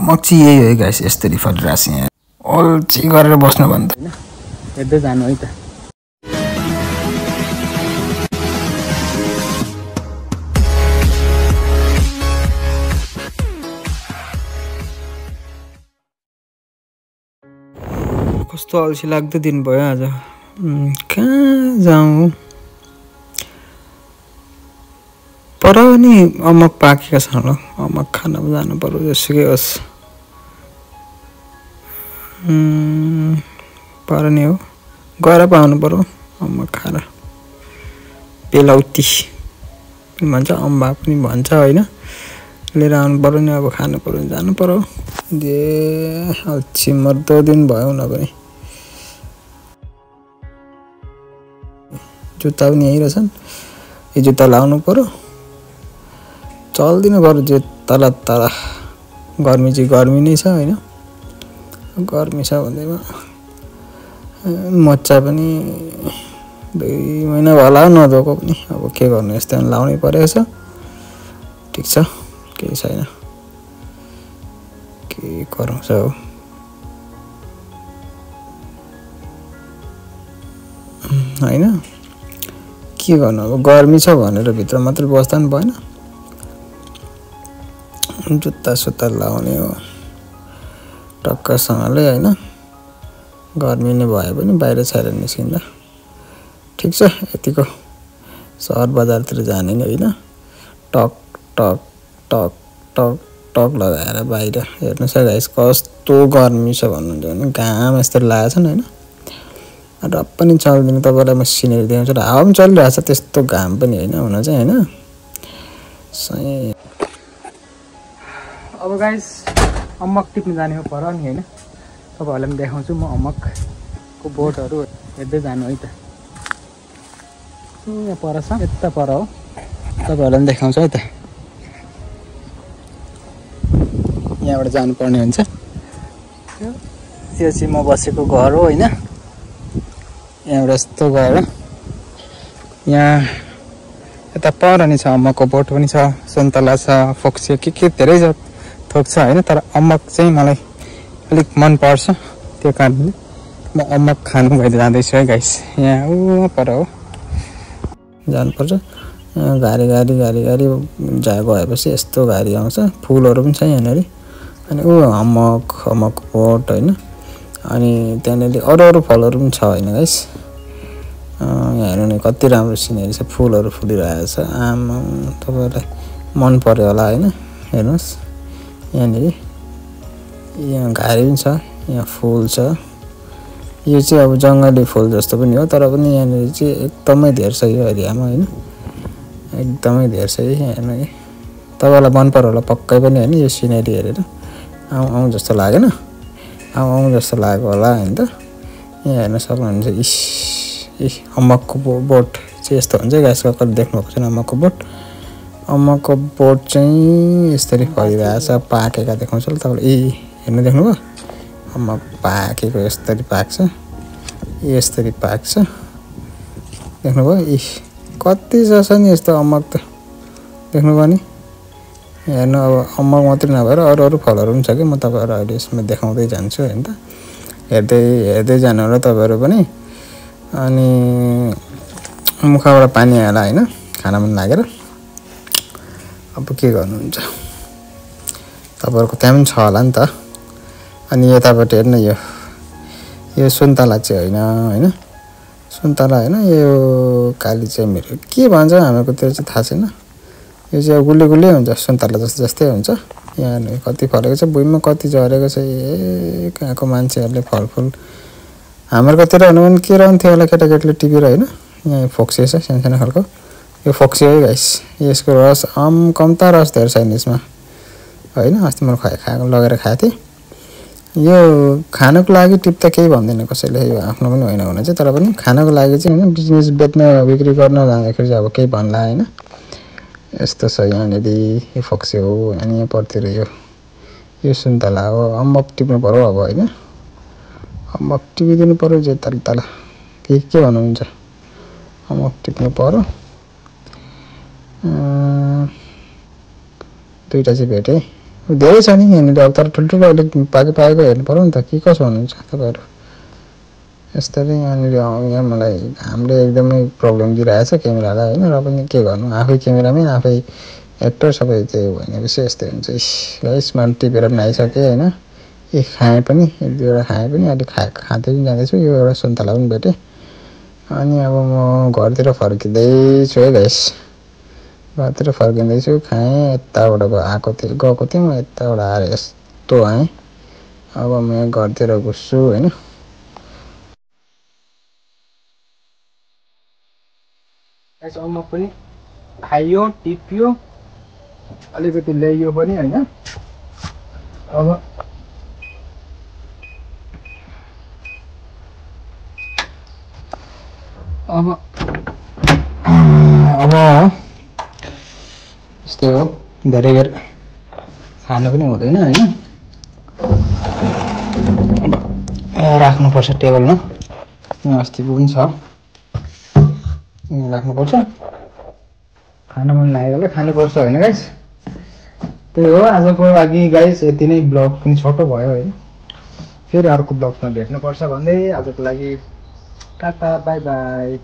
मक्ची यही हो गाइस यसरी फलिरहेछ यहाँ अल्छी गरेर बस्नु भन्दा हैन हेर्दै जानु है त कस्तो अल्छी लाग्दो दिन भयो आज कहाँ जाउँ पर नि अमक पाकेका छन् होला अमक खान जानु पर्यो जसुकै होस् पर नि हो गएर पाउनु पर्यो अमक खाएर बेलौती भन्छ अम्बा पनि भन्छ हैन लिएर आउनु पर्यो नि अब खानु पर्यो जानु पर्यो दे अल्छी मर्दो दिन भयो न पनि जुत्ता पनि यही रहेछन् यो जुत्ता लाउनु पर्यो चल्दिनु पर्यो जो तल गर्मी चाहिँ गर्मी नै छ हैन गर्मी छ भन्दैमा मोचा पनि 2 महिना होला नधोको पनि अब के गर्नु यस्तो लाउनै परेको छ ठीक छ केही छैन के गरौँ छ हैन के गर्नु अब गर्मी छ भनेर भित्र मात्र बस्दा नि भएन जुत्ता सुत्ता लाउने हो टक्कसँगले हैन गर्मी नै भए पनि बाहिर छाएर निस्किँदा ठीक छ यतिको सहर बजारतिर जाने नि हैन टक टक टक टक टक लगाएर बाहिर हेर्नुस् गाइस कस्तो गर्मी छ भन्नुहुन्छ भने घाम यस्तो लागेछ नि हैन र पनि चल्दिन तपाईलाई म सिनेरी देखाउँछु र हावा पनि चलिरहेछ त्यस्तो घाम पनि हैन हुन चाहिँ हैन सही अब गाइस अमक टिप्न जाने हो पर नि हैन तपाईहरुलाई पनि देखाउँछु म अमकको बोटहरु हेर्दै जानु है त यहाँ पर छ यता पर हो तपाईहरुलाई पनि देखाउँछु है त यहाँबाट जानु पर्ने हुन्छ यो चाहिँ म बसेको घर हो हैन यहाँबाट यस्तो गएर यहाँ यता पर नि छ अमकको बोट पनि छ सुन्तला छ फोक्सियो के धेरै छ थोक छ हैन तर अमक चाहिँ मलाई अलिक मन पर्छ त्यो कारणले म अमक खानु भएर जाँदैछु है गाइस यहाँ उ पर हो जानु पर्छ गाडी जा गएपछि यस्तो गाडी आउँछ फुलहरु पनि छ यहाँनेरि अनि उ अमक बोट हैन अनि त्यहाँनेरि अरु फलहरु पनि छ हैन गाइस यहाँ हेर्नु नि कति राम्रो सिनेरी छ फुलहरु फुलिरहेको छ आमा तपाईलाई मन पर्यो होला हैन हेर्नुस् यहाँनेरि यहाँ घारी पनि छ यहाँ फूल छ यो चाहिँ अब जंगली फूल जस्तो पनि हो तर पनि यहाँनेरि चाहिँ एकदमै धेरै छ यो एरियामा हैन एकदमै धेरै छ हेर्नु नि तपाईलाई मन पर्यो होला पक्कै पनि हैन यो सिनेरी हेरेर आउँ जस्तो लागेन आउँ जस्तो लाग्यो होला हैन त यहाँ हेर्न सक्नुहुन्छ इस अमकको बोट चाहिँ यस्तो हुन्छ गाइस कहिले देख्नु भएको छैन अमकको बोट चाहिँ यसरी फलिरहेछ पाकेका देखाउँछु ल तपाईले हेर्नु देख्नुभयो अमक पाकेको यसरी पाक्छ देख्नुभयो कति छ नि यस्तो अमक त देख्नुभयो नि हेर्नु अब अमक मात्रै नभएर अरु फलहरु पनि छ कि म तपाईहरुलाई अहिले यसमा देखाउँदै जान्छु हैन त हेर्दै जानु होला तपाईहरु पनि अनि मुखबाट पानी आला हैन खाना मन लागेर अब के गर्नुहुन्छ तपाईहरुको त्यहाँ पनि छ होला नि त अनि यताबाट हेर्नु यो सुन्तला चाहिँ हैन सुन्तला हैन यो काली चाहिँ मेरो के भन्छ हामीको त्यो चाहिँ थाहा छैन यो चाहिँ गुले हुन्छ सुन्तला जस्तै हुन्छ यहाँ कति फलेको छ भुइँमा कति झरेको छ कहाँको मान्छेहरुले फलफुल हामीहरुकोतिर हुनु पनि के रहन्थ्यो होला केटाकेटीले टिपेर हैन यहाँ फोक्सियो छ सानो खालको यो फोक्सियो है गाइस यसको रस कम्ता रस धेरै छैन यसमा हैन अस्ति म लगेर खाएको थिएँ यो खानको लागि टिप्दा केही भन्दैन कसैले यो आफ्नो पनि होइन भने चाहिँ तर पनि खानको लागि चाहिँ हैन बिजनेस बेच्न बिक्री गर्न जाँदाखेरि चाहिँ अब केही भन्ला हैन यस्तो छ यहाँनेरि यो फोक्सियो हो अनि यहाँ परतिर यो सुन्तला हो अमक टिप्नु पर्यो अब हैन अमक टिपिदिनु पर्यो जे तल के भन्नुहुन्छ अमक टिप्नु पर्यो दुईटा चाहिँ भेटे धेरै छ नि यहाँनिर अब तर ठुल्ठुलो अलिक पाकेको हेर्नु पर्यो नि त के कसो हुनुहुन्छ तपाईँहरू यस्तरी यहाँनिर यहाँ मलाई हामीले एकदमै प्रब्लम दिइरहेछ क्यामेरालाई होइन र पनि के गर्नु आफै क्यामेरामै आफै एक्टर सबै त्यो भनेपछि यस्तै हुन्छ गाइस मैले टिपेर पनि आइसकेँ होइन खाएँ पनि एक दुईवटा खाएँ पनि अहिले खाँदै पनि जाँदैछु यो एउटा सुन्तला पनि भेटेँ अनि अब म घरतिर फर्किँदैछु है गाइस घरतिर फर्किँदैछु खाएँ यताबाट गएको थिएँ म यताबाट आएर यस्तो आएँ अब म घरतिर घुस्छु होइन अम्मा पनि खाइयो टिप्यो अलिकति ल्याइयो पनि होइन अब अब यस्तै हो धेरै बेर खानु पनि हुँदैन होइन राख्नुपर्छ टेबलमा अस्ति पनि छ राख्नुपर्छ खान मन लागेको बेला खानुपर्छ होइन गाइस त्यही हो आजको लागि गाइस यति नै ब्लग पनि छोटो भयो होइन फेरि अर्को ब्लगमा भेट्नुपर्छ भन्दै आजको लागि टाटा बाई बाई